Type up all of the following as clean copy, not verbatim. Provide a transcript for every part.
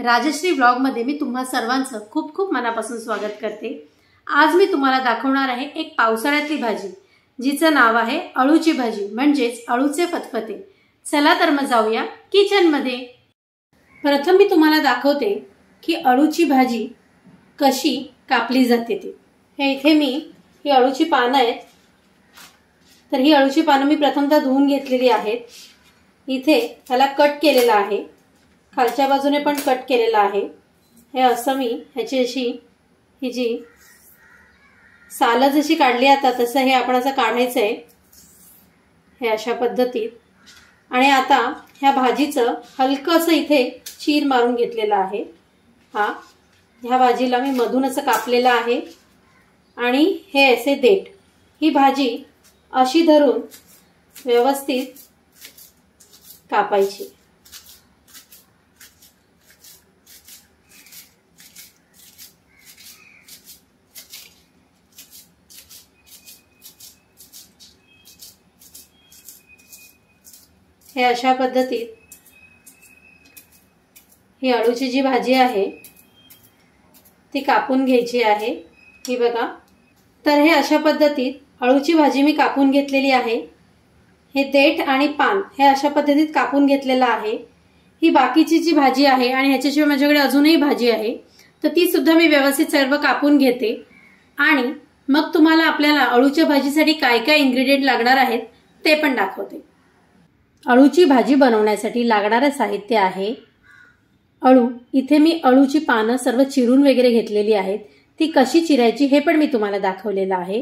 राजश्री व्लॉगमध्ये मी तुम्हा सर्वांचं खूप खूप मनापासून स्वागत करते। आज मी तुम्हाला दाखवणार आहे एक पावसाळ्यातली भाजी जिचं नाव आहे अळूची भाजी म्हणजेच अळूचे फतफते। चला तर मग जाऊया किचन मध्ये। प्रथम मी तुम्हाला दाखवते की अळूची भाजी कशी कापली जाते ती। हे इथे मी ही अळूची पानं आहेत, तर ही अळूची पानं मी प्रथमतः धुवून घेतलेली आहेत। इथे त्याला कट केलेला आहे, खालच्या बाजूने पण कट केलेला आहे। हे असं मी ह्याची अशी ही जी साल जशी काढली आता तसं हे आपण असं काढायचं आहे, हे अशा पद्धतीत। आणि आता ह्या भाजीचं हलकं असं इथे चीर मारून घेतलेला आहे। ह्या भाजीला मी मधून असं कापलेलं आहे आणि हे असे देठ, ही भाजी अशी धरून व्यवस्थित कापायची। हे अशा पद्धतीत ही अळूची जी भाजी आहे ती कापून घ्यायची आहे। ही बघा, तर हे अशा पद्धतीत अळूची भाजी मी कापून घेतलेली आहे। हे देठ आणि पान हे अशा पद्धतीत कापून घेतलेलं आहे। ही बाकीची जी भाजी आहे आणि ह्याच्याशिवाय माझ्याकडे अजूनही भाजी आहे, तर ती सुद्धा मी व्यवस्थित सर्व कापून घेते आणि मग तुम्हाला आपल्याला अळूच्या भाजीसाठी काय काय इन्ग्रेडियंट लागणार आहेत ते पण दाखवते। अळूची भाजी बनवण्यासाठी लागणारे साहित्य आहे अळू। इथे मी अळूची पानं सर्व चिरून वगैरे घेतलेली आहेत, ती कशी चिरायची हे पण मी तुम्हाला दाखवलेलं आहे।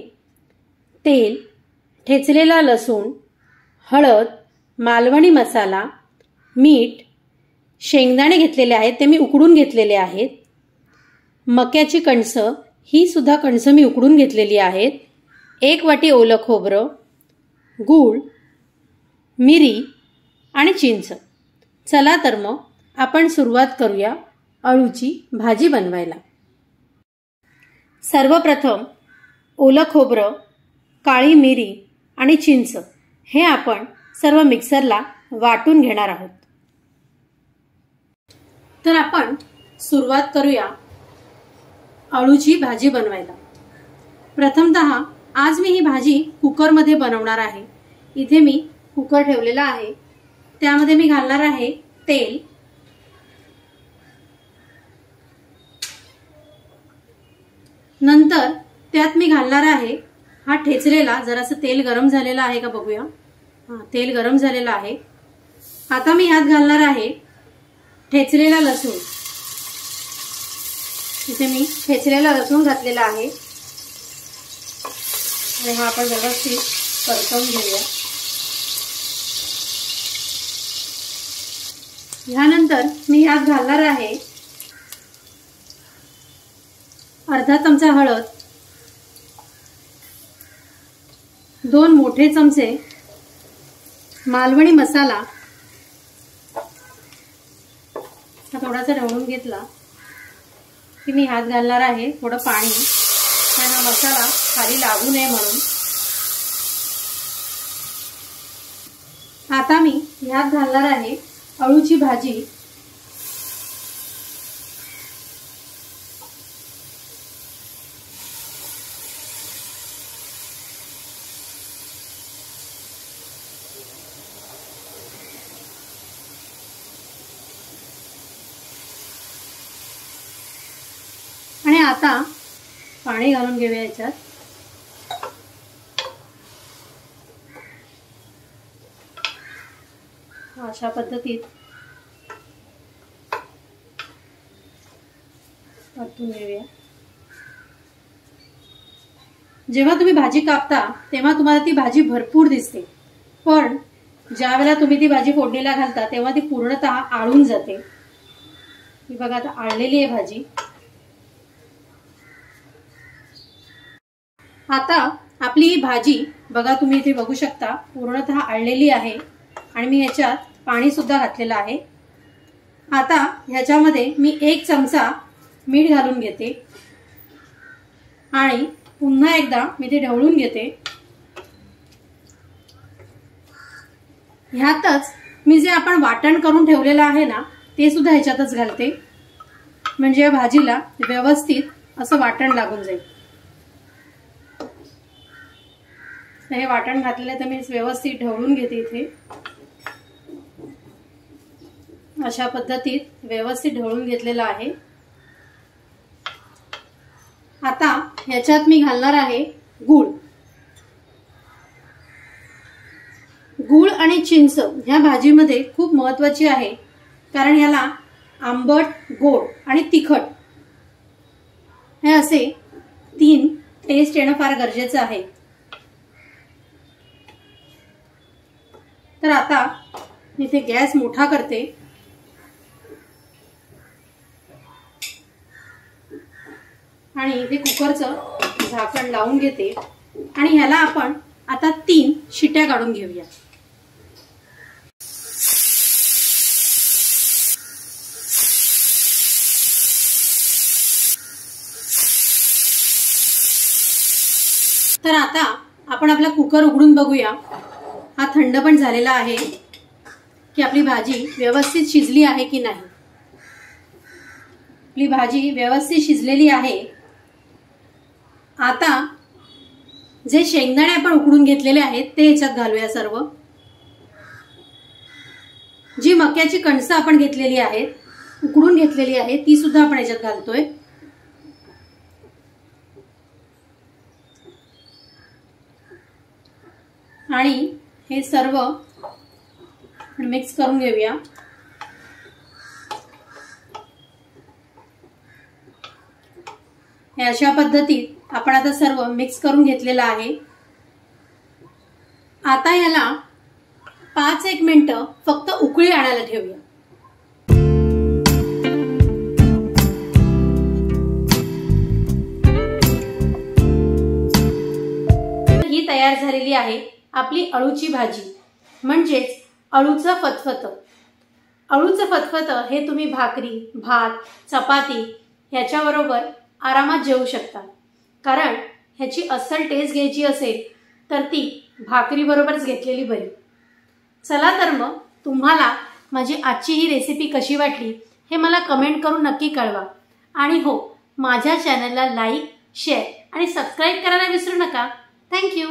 तेल, ठेचलेला लसूण, हळद, मालवणी मसाला, मीठ, शेंगदाणे घेतलेले आहेत, ते मी उकडून घेतलेले आहेत। मक्याची कणसं, ही सुद्धा कणसं मी उकडून घेतलेली आहेत। 1 वाटी ओलं खोबरं, गूळ, मिरी आणि चिंच। चला तर मग आपण सुरुवात करूया अळूची भाजी बनवायला। सर्वप्रथम ओलं खोबरं, काळी मिरी आणि चिंच हे आपण सर्व मिक्सरला वाटून घेणार आहोत। तर आपण सुरुवात करूया अळूची भाजी बनवायला। प्रथमतः आज मी ही भाजी कुकरमध्ये बनवणार आहे। इथे मी कुकर ठेवलेला आहे, त्यामध्ये मी घालणार आहे तेल, नंतर त्यात मी घालणार आहे हा ठेचलेला, जरासं तेल गरम झालेला आहे का बघूया। तेल गरम झालेला आहे। आता मी ह्यात घालणार आहे ठेचलेला लसूण। इथे मी ठेचलेला लसूण घातलेला आहे आणि हा आपण व्यवस्थित परतवून घेऊया। ह्यानंतर मी ह्यात घालणार आहे अर्धा चमचा हळद, 2 मोठे चमचे मालवणी मसाला, थोडासा ढवळून घेतला की मी ह्यात घालणार आहे थोडं पाणी, कारण हा मसाला खाली लागू नये म्हणून। आता मी ह्यात घालणार आहे अळूची भाजी। आणि आता पाणी घालून घेऊया याच्यात। अशा पद्धतीत परतून घेऊया। जेव्हा तुम्ही भाजी कापता तेव्हा तुम्हाला ती भाजी भरपूर दिसते, पण ज्या वेळेला तुम्ही ती भाजी फोडणीला घालता तेव्हा ती पूर्णतः आळून जाते। ही बघा आता आळलेली आहे भाजी। आता आपली ही भाजी बघा, तुम्ही इथे बघू शकता पूर्णतः आळलेली आहे आणि मी ह्याच्यात पाणी सुद्धा घातलेलं आहे। आता ह्याच्यामध्ये मी 1 चमचा मीठ घालून घेते आणि पुन्हा एकदा मी ते ढवळून घेते। ह्यातच मी जे आपण वाटण करून ठेवलेलं आहे ना ते सुद्धा ह्याच्यातच घालते म्हणजे या भाजीला व्यवस्थित असं वाटण लागून जाईल। हे वाटण घातलेलं तर मी व्यवस्थित ढवळून घेते इथे। अशा पद्धतीत व्यवस्थित ढवळून घेतलेलं आहे। आता याच्यात मी घालणार आहे गूळ। गूळ आणि चिंच ह्या भाजीमध्ये खूप महत्त्वाची आहे, कारण याला आंबट, गोड आणि तिखट हे असे 3 टेस्ट येणं फार गरजेचं आहे। तर आता मी इथे गॅस मोठा करते आणि इथे कुकरचं झाकण लावून घेते आणि ह्याला आपण आता 3 शिट्या काढून घेऊया। तर आता आपण आपला कुकर उघडून बघूया, हा थंड पण झालेला आहे की आपली भाजी व्यवस्थित शिजली आहे की नाही। आपली भाजी व्यवस्थित शिजलेली आहे। आता जे शेंगदाणे आपण उकडून घेतलेले आहेत ते याच्यात घालूया सर्व। जी मक्याची कणसं आपण घेतलेली आहेत, उकडून घेतलेली आहेत, ती सुद्धा आपण याच्यात घालतोय। आणि हे सर्व मिक्स करून घेऊया। हे अशा पद्धतीत आपण आता सर्व मिक्स करून घेतलेलं आहे। आता याला 5-1 मिनिटं फक्त उकळी आणायला ठेवूया। ही तयार झालेली आहे आपली अळूची भाजी, म्हणजेच अळूचं फतफतं। अळूचं फतफतं हे तुम्ही भाकरी, भात, चपाती ह्याच्याबरोबर आरामात जेवू शकता, कारण ह्याची अस्सल टेस्ट घ्यायची असेल तर ती भाकरी बरोबरच घेतलेली बरी। चला तर मग तुम्हाला माझी आजची ही रेसिपी कशी वाटली हे मला कमेंट करून नक्की कळवा। आणि हो, माझ्या चॅनलला लाईक, शेअर आणि सबस्क्राईब करायला विसरू नका। थँक्यू।